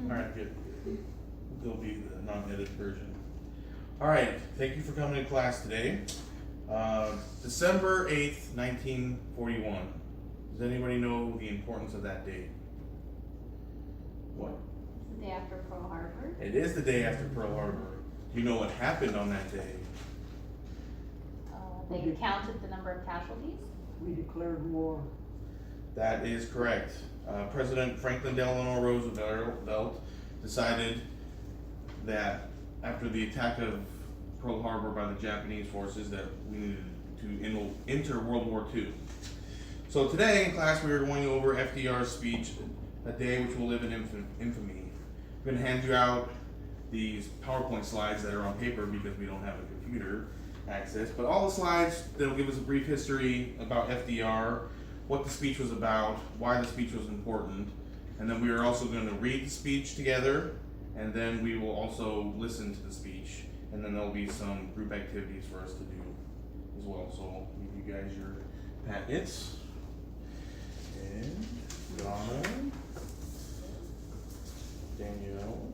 Alright, good. There'll be the non-edited version. Alright, thank you for coming to class today. December 8th, 1941. Does anybody know the importance of that date? What? The day after Pearl Harbor. It is the day after Pearl Harbor. Do you know what happened on that day? They counted the number of casualties. We declared war. That is correct. President Franklin Delano Roosevelt decided that after the attack of Pearl Harbor by the Japanese forces that we needed to enter World War II. So today in class we are going over FDR's speech, A Day Which Will Live in Infamy. I'm going to hand you out these PowerPoint slides that are on paper because we don't have a computer access, but all the slides that'll give us a brief history about FDR, what the speech was about, why the speech was important, and then we are also going to read the speech together, and then we will also listen to the speech, and then there'll be some group activities for us to do as well. So I'll give you guys your packets. And Donna, Danielle.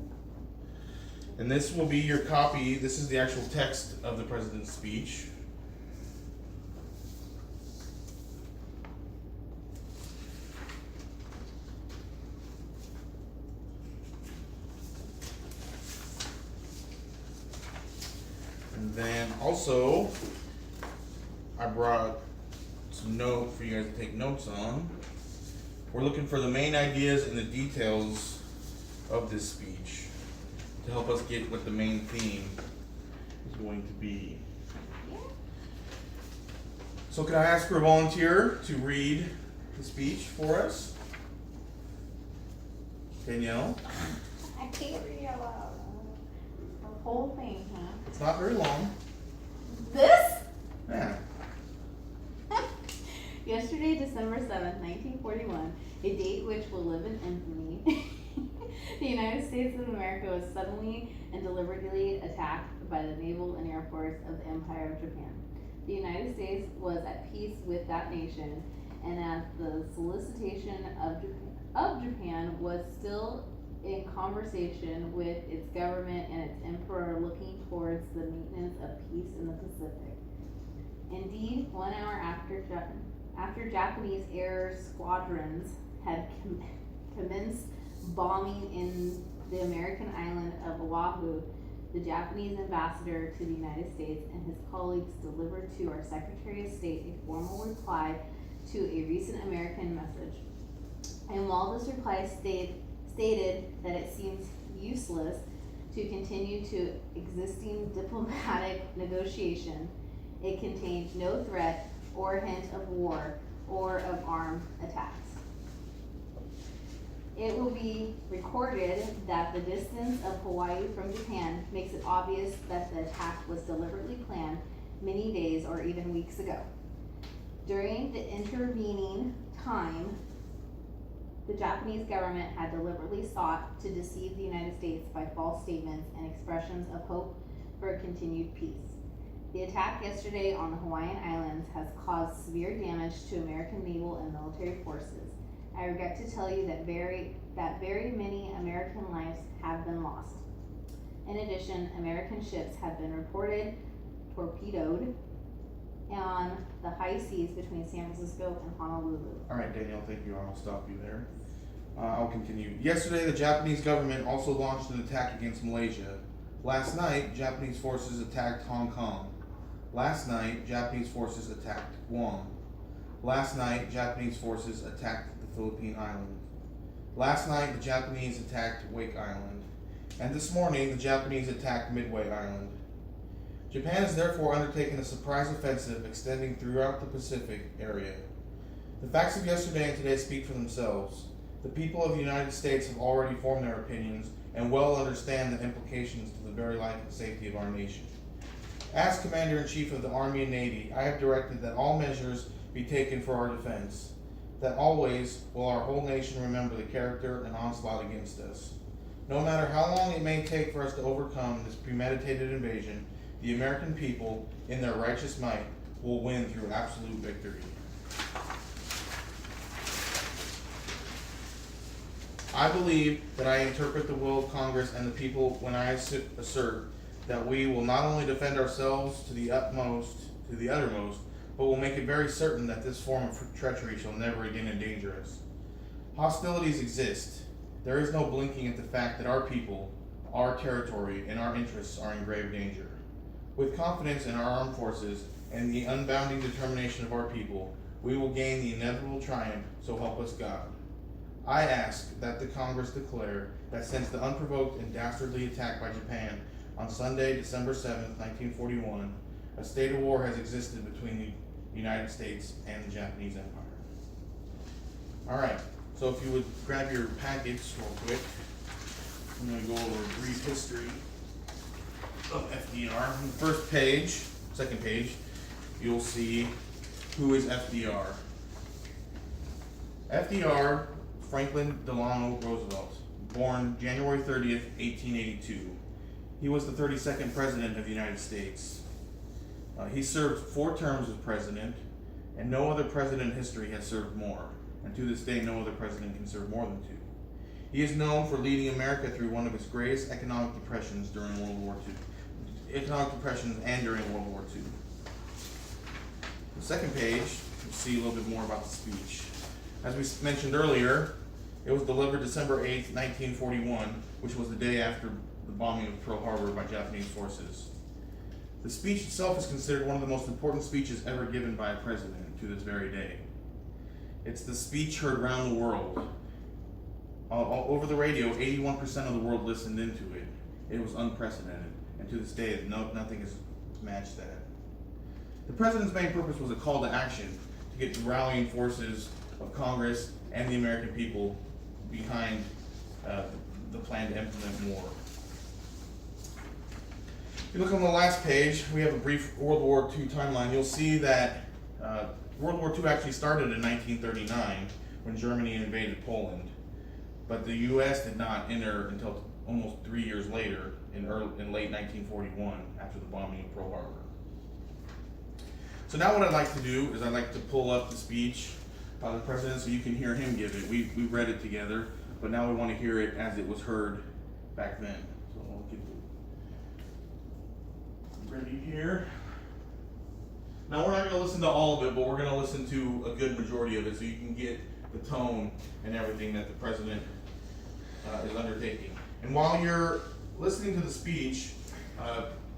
And this will be your copy. This is the actual text of the president's speech. And then also, I brought some notes for you guys to take notes on. We're looking for the main ideas and the details of this speech to help us get what the main theme is going to be. So could I ask for a volunteer to read the speech for us? Danielle? I can't read out loud. The whole thing, huh? It's not very long. This? Yeah. Yesterday, December 7th, 1941, a date which will live in infamy, the United States of America was suddenly and deliberately attacked by the naval and air force of the Empire of Japan. The United States was at peace with that nation, and at the solicitation of Japan was still in conversation with its government and its emperor looking towards the maintenance of peace in the Pacific. Indeed, 1 hour after Japanese air squadrons had commenced bombing in the American island of Oahu, the Japanese ambassador to the United States and his colleagues delivered to our Secretary of State a formal reply to a recent American message. And while this reply stated that it seems useless to continue to existing diplomatic negotiation, it contained no threat or hint of war or of armed attacks. It will be recorded that the distance of Hawaii from Japan makes it obvious that the attack was deliberately planned many days or even weeks ago. During the intervening time, the Japanese government had deliberately sought to deceive the United States by false statements and expressions of hope for a continued peace. The attack yesterday on the Hawaiian Islands has caused severe damage to American naval and military forces. I regret to tell you that very many American lives have been lost. In addition, American ships have been reported torpedoed on the high seas between San Francisco and Honolulu. All right, Danielle, thank you. I'll stop you there. I'll continue. Yesterday, the Japanese government also launched an attack against Malaysia. Last night, Japanese forces attacked Hong Kong. Last night, Japanese forces attacked Guam. Last night, Japanese forces attacked the Philippine Islands. Last night, the Japanese attacked Wake Island. And this morning, the Japanese attacked Midway Island. Japan has therefore undertaken a surprise offensive extending throughout the Pacific area. The facts of yesterday and today speak for themselves. The people of the United States have already formed their opinions and well understand the implications to the very life and safety of our nation. As Commander-in-Chief of the Army and Navy, I have directed that all measures be taken for our defense, that always will our whole nation remember the character and onslaught against us. No matter how long it may take for us to overcome this premeditated invasion, the American people, in their righteous might, will win through absolute victory. I believe that I interpret the will of Congress and the people when I assert that we will not only defend ourselves to the uttermost, but will make it very certain that this form of treachery shall never again endanger us. Hostilities exist. There is no blinking at the fact that our people, our territory, and our interests are in grave danger. With confidence in our armed forces and the unbounding determination of our people, we will gain the inevitable triumph, so help us God. I ask that the Congress declare that since the unprovoked and dastardly attack by Japan on Sunday, December 7th, 1941, a state of war has existed between the United States and the Japanese Empire. Alright, so if you would grab your packets real quick, I'm going to go over a brief history of FDR. On the first page, second page, you'll see who is FDR. FDR, Franklin Delano Roosevelt, born January 30th, 1882. He was the 32nd President of the United States. He served 4 terms as president, and no other president in history has served more. And to this day, no other president can serve more than 2. He is known for leading America through one of its greatest economic depressions during World War II. Economic depressions and during World War II. The second page, you'll see a little bit more about the speech. As we mentioned earlier, it was delivered December 8th, 1941, which was the day after the bombing of Pearl Harbor by Japanese forces. The speech itself is considered one of the most important speeches ever given by a president to this very day. It's the speech heard around the world. All over the radio, 81% of the world listened into it. It was unprecedented, and to this day, nothing has matched that. The president's main purpose was a call to action to get the rallying forces of Congress and the American people behind the plan to implement war. If you look on the last page, we have a brief World War II timeline. You'll see that World War II actually started in 1939 when Germany invaded Poland, but the U.S. did not enter until almost 3 years later in late 1941 after the bombing of Pearl Harbor. So now what I'd like to do is I'd like to pull up the speech by the president so you can hear him give it. We read it together, but now we want to hear it as it was heard back then. So I'll get ready here. Now we're not going to listen to all of it, but we're going to listen to a good majority of it so you can get the tone and everything that the president is undertaking. And while you're listening to the speech,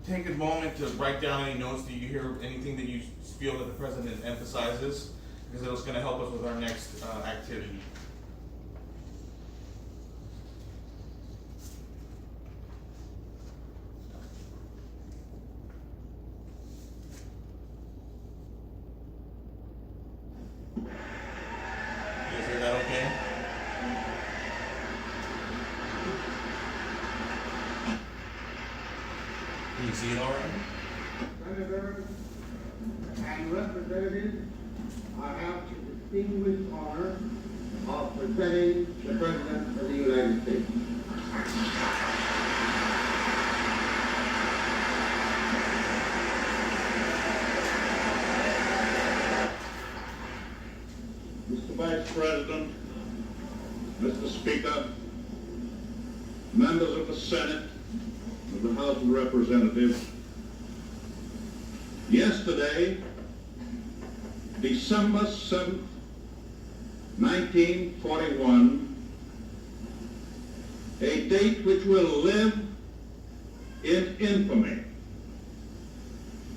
take a moment to write down any notes. Do you hear anything that you feel that the president emphasizes? Because it's going to help us with our next activity. You guys hear that okay? Can you see it all right? Senator and representatives, I have the distinguished honor of presenting the President of the United States. Mr. Vice President, Mr. Speaker, members of the Senate, of the House of Representatives, yesterday, December 7th, 1941, a date which will live in infamy.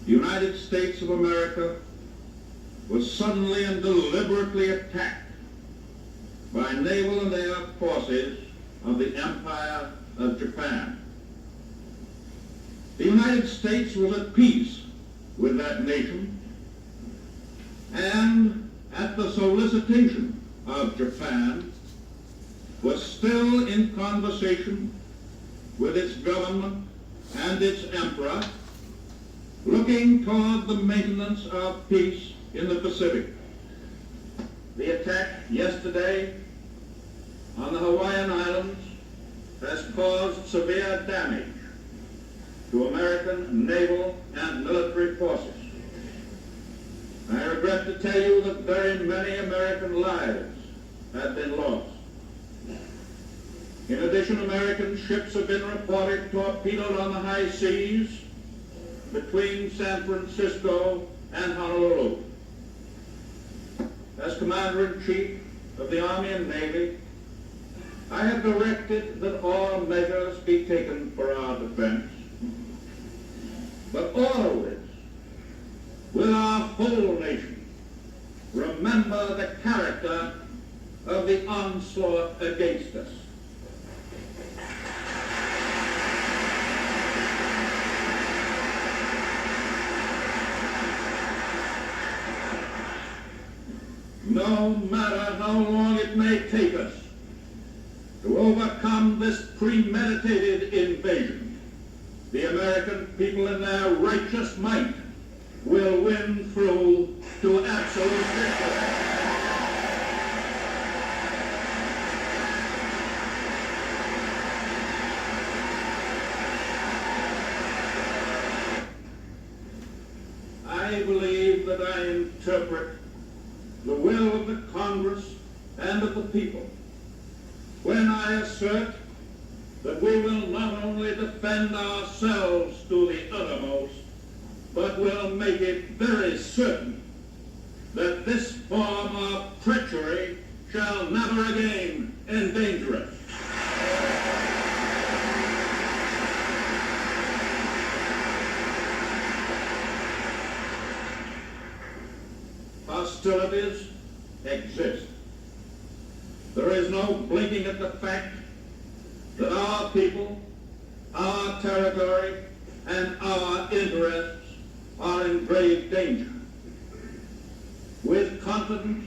The United States of America was suddenly and deliberately attacked by naval and air forces of the Empire of Japan. The United States was at peace with that nation, and at the solicitation of Japan, was still in conversation with its government and its emperor, looking toward the maintenance of peace in the Pacific. The attack yesterday on the Hawaiian Islands has caused severe damage to American naval and military forces. I regret to tell you that very many American lives have been lost. In addition, American ships have been reported torpedoed on the high seas between San Francisco and Honolulu. As Commander-in-Chief of the Army and Navy, I have directed that all measures be taken for our defense, but always, with our whole nation, remember the character of the onslaught against us. No matter how long it may take us to overcome this premeditated invasion, the American people in their righteous might will win through to absolute victory. I believe that I interpret the will of the Congress and of the people when I assert that we will not only defend ourselves to the uttermost, but will make it very certain that this form of treachery shall never again endanger us. Hostilities exist. There is no blinking at the fact that our people, our territory, and our interests are in grave danger. With confidence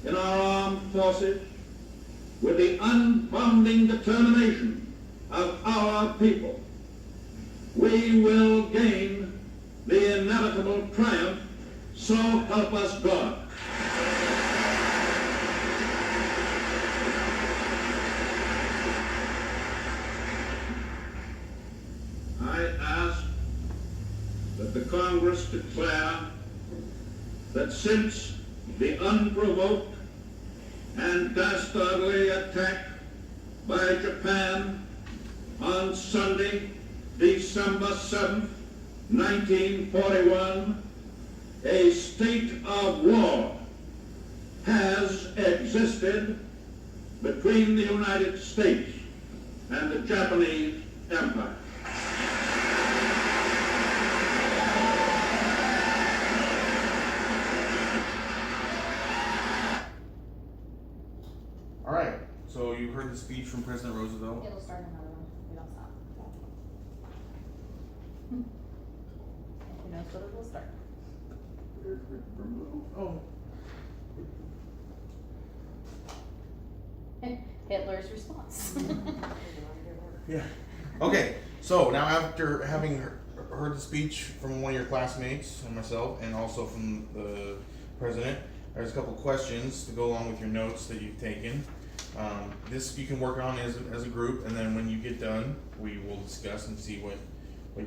in our armed forces, with the unbounding determination of our people, we will gain the inevitable triumph, so help us God. I ask that the Congress declare that since the unprovoked and dastardly attack by Japan on Sunday, December 7th, 1941, a state of war has existed between the United States and the Japanese Empire. All right, so you heard the speech from President Roosevelt. It'll start another one. We don't stop. Who knows what it will start? Oh. Hitler's response. Yeah. Okay, so now after having heard the speech from one of your classmates and myself, and also from the president, there's a couple questions to go along with your notes that you've taken. This you can work on as a group, and then when you get done, we will discuss and see what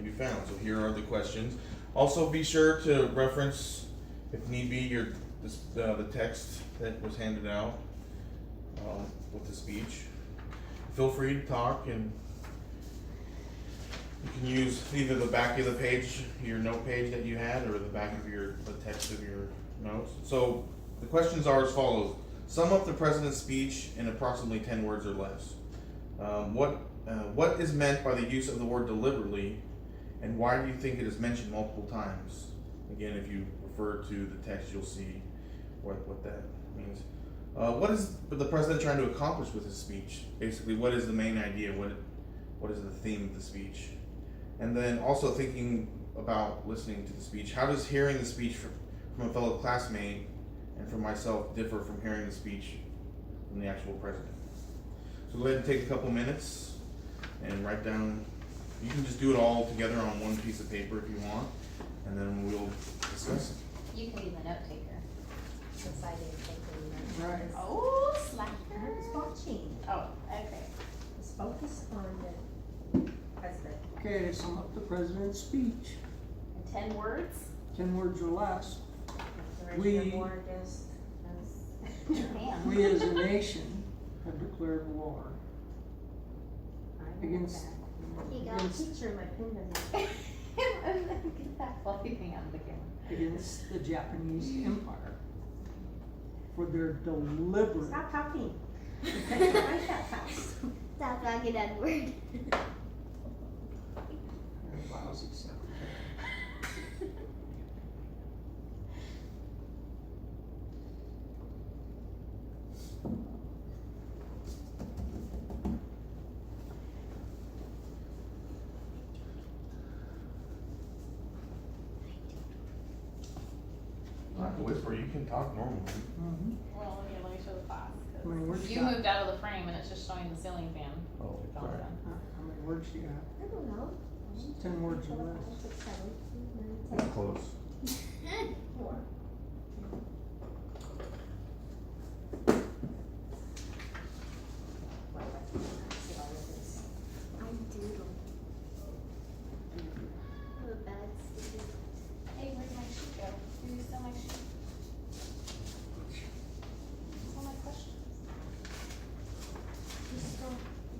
you found. So here are the questions. Also, be sure to reference, if need be, the text that was handed out with the speech. Feel free to talk, and you can use either the back of the page, your note page that you had, or the back of the text of your notes. So the questions are as follows. Sum up the president's speech in approximately 10 words or less. What is meant by the use of the word deliberately, and why do you think it is mentioned multiple times? Again, if you refer to the text, you'll see what that means. What is the president trying to accomplish with his speech? Basically, what is the main idea? What is the theme of the speech? And then also thinking about listening to the speech. How does hearing the speech from a fellow classmate and from myself differ from hearing the speech from the actual president? So go ahead and take a couple minutes and write down. You can just do it all together on one piece of paper if you want, and then we'll discuss it. You can be the note taker. Since I didn't take the notes. Right. Oh, slacker. I was watching. Oh, okay. Let's focus on the president. Okay, sum up the president's speech. In 10 words? 10 words or less. The We- rest of the board just, Japan. We as a nation have declared war. against, You got a against, picture of my pen doesn't. Get that fluffy thing out of the camera. against the Japanese Empire for their deliberate. Stop talking. Write that fast. Stop talking that word. Lousy secretary. I have to whisper, you can talk normally. Well, let me show the class. 'Cause How many words you you got? moved out of the frame and it's just showing the ceiling fan. Oh, You're sorry. done. How many words do you have? I don't know. 10 words or 4, less. 5, 6, 7, 8, 9, 10. That's close. 4. I doodle. I'm a bad student. Hey, where'd my sheet go? Did you steal my sheet? That's all my questions.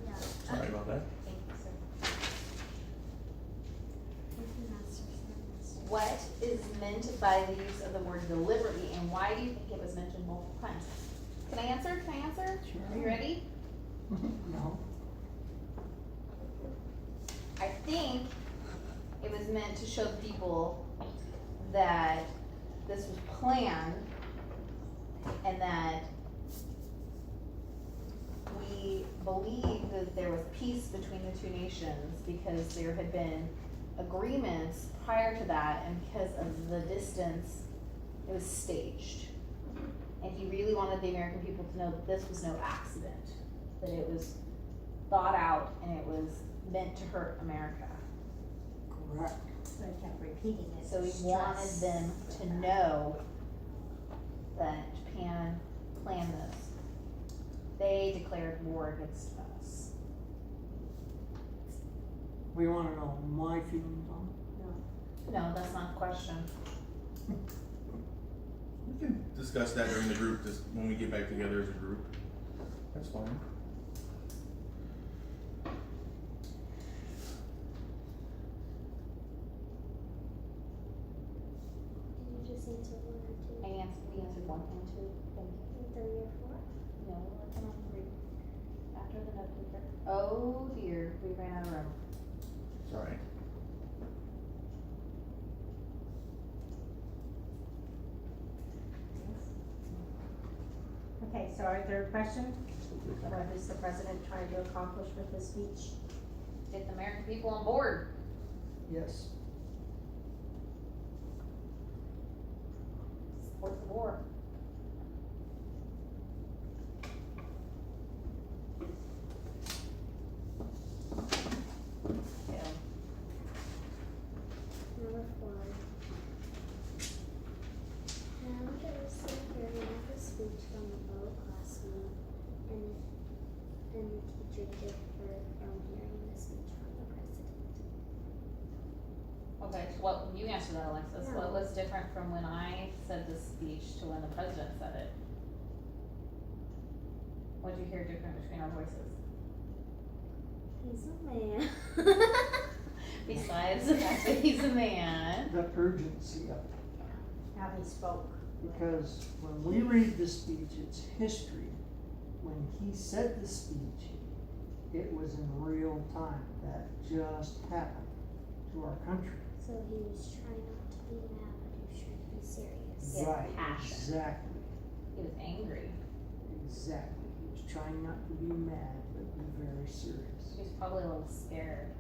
Yeah. Sorry about that. Thank you, sir. Master. What is meant by the use of the word deliberately, and why do you think it was mentioned multiple times? Can I answer? Can I answer? Sure. Are you ready? No. I think it was meant to show the people that this was planned and that we believed that there was peace between the two nations because there had been agreements prior to that, and because of the distance, it was staged. And he really wanted the American people to know that this was no accident, that it was thought out and it was meant to hurt America. Correct. So I kept repeating it. So he Stress. wanted them to know that Japan planned this. They declared war against us. We wanna know my feelings on No, that's not the question. We can discuss that during the group, just when we get back together as a group. That's fine. Did you just answer 1 or 2? We answered 1 and 2. Thank you. And 3 or 4? No, we're working on 3. After the note taker. Oh dear, we ran out of room. Sorry. Okay, so our third question, what is the president trying to accomplish with this speech? Get the American people on board. it. Yes. Support the war. Okay. Number 4. How does the hearing of the speech from a fellow classmate and the teacher differ from hearing the speech from the president? Okay, so what, you answer that, Alexis. No. What was different from when I said the speech to when the president said it? What did you hear different between our voices? He's a man. Besides the fact that he's a man. The urgency of it. How he spoke. Because when we read the speech, it's history. When he said the speech, it was in real time. That just happened to our country. So he was trying not to be mad, but he was trying to be serious. He had Right, passion. exactly, He was angry. exactly. He was trying not to be mad, but be very serious. He was probably a little scared.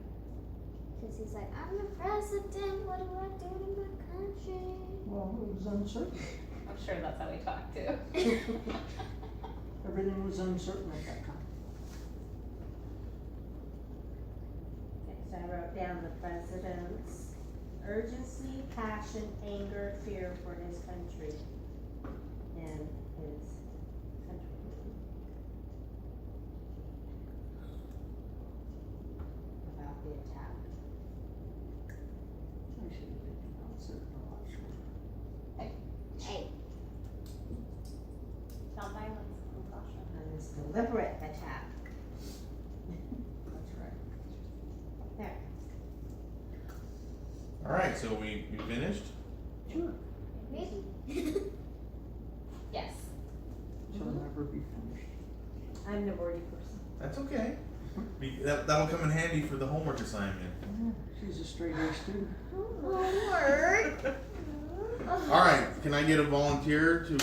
Because he's like, I'm the president, what do I do to my country? Well, it was uncertain. I'm sure that's how he talked too. Everything was uncertain at that time. Okay, so I wrote down the president's urgency, passion, anger, fear for his country and his country. About the attack. I should have taken notes there a lot shorter. Hey, Nonviolence and caution. And this deliberate attack. That's right. so we finished? Sure. Maybe. Yes. She'll never be finished. I'm the wordy person. That's okay. That'll come in handy for the homework assignment. She's a straight A student. Homework. Alright, can I get a volunteer to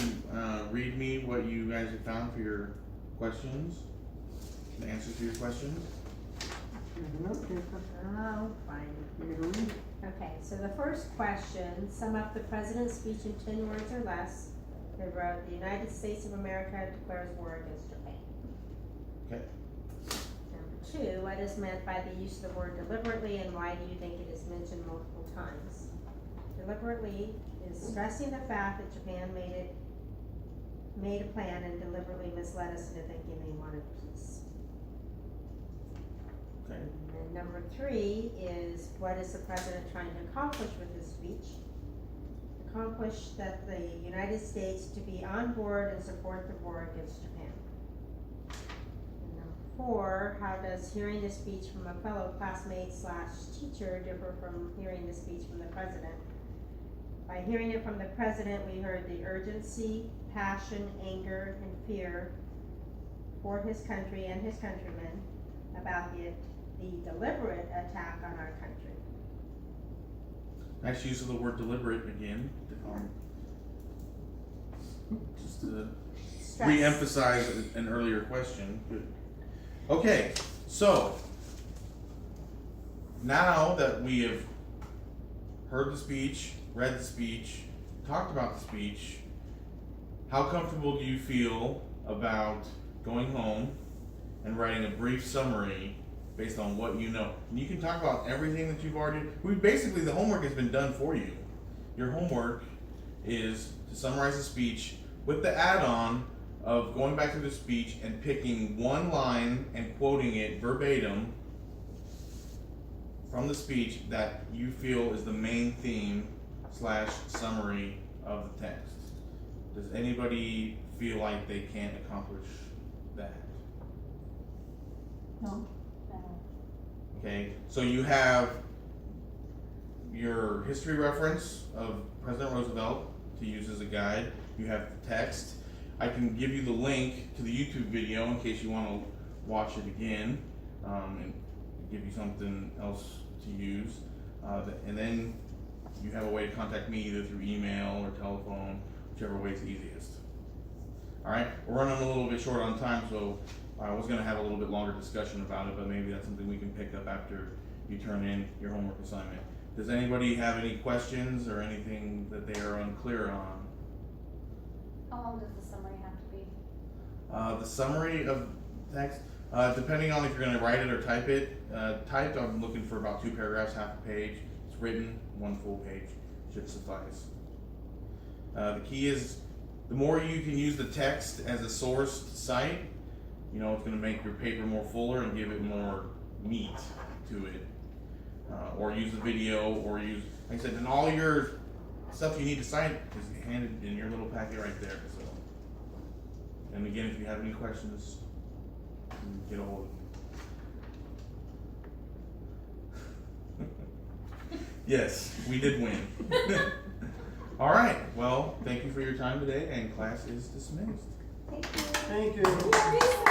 read me what you guys have found for your questions? The answers to your questions? You have a note taker. Oh, fine. You gotta read it. Okay, so the first question, sum up the president's speech in 10 words or less. They wrote, the United States of America declares war against Japan. Okay. Number 2, what is meant by the use of the word deliberately and why do you think it is mentioned multiple times? Deliberately is stressing the fact that Japan made a plan and deliberately misled us into thinking they wanted peace. Okay. And then number 3 is, what is the president trying to accomplish with his speech? Accomplish that the United States to be on board and support the war against Japan. And number 4, how does hearing the speech from a fellow classmate / teacher differ from hearing the speech from the president? By hearing it from the president, we heard the urgency, passion, anger, and fear for his country and his countrymen about the deliberate attack on our country. Nice use of the word deliberate again. Just to Stress. re-emphasize an earlier question. Good. Okay, so now that we have heard the speech, read the speech, talked about the speech, how comfortable do you feel about going home and writing a brief summary based on what you know? And you can talk about everything that you've already, basically the homework has been done for you. Your homework is to summarize the speech with the add-on of going back to the speech and picking one line and quoting it verbatim from the speech that you feel is the main theme / summary of the text. Does anybody feel like they can't accomplish that? No. Okay, so you have your history reference of President Roosevelt to use as a guide. You have the text. I can give you the link to the YouTube video in case you want to watch it again and give you something else to use. And then you have a way to contact me either through email or telephone, whichever way is easiest. Alright, we're running a little bit short on time, so I was going to have a little bit longer discussion about it, but maybe that's something we can pick up after you turn in your homework assignment. Does anybody have any questions or anything that they are unclear on? How long does the summary have to be? The summary of text, depending on if you're going to write it or type it. Typed, I'm looking for about 2 paragraphs, half a page. It's written, 1 full page should suffice. The key is, the more you can use the text as a sourced site, you know, it's going to make your paper more fuller and give it more meat to it. Or use the video, or use, like I said, and all your stuff you need to cite is handed in your little packet right there. So, and again, if you have any questions, get a hold of me. Yes, we did win. All right. Well, thank you for your time today, and class is dismissed. Thank you. Thank you. Very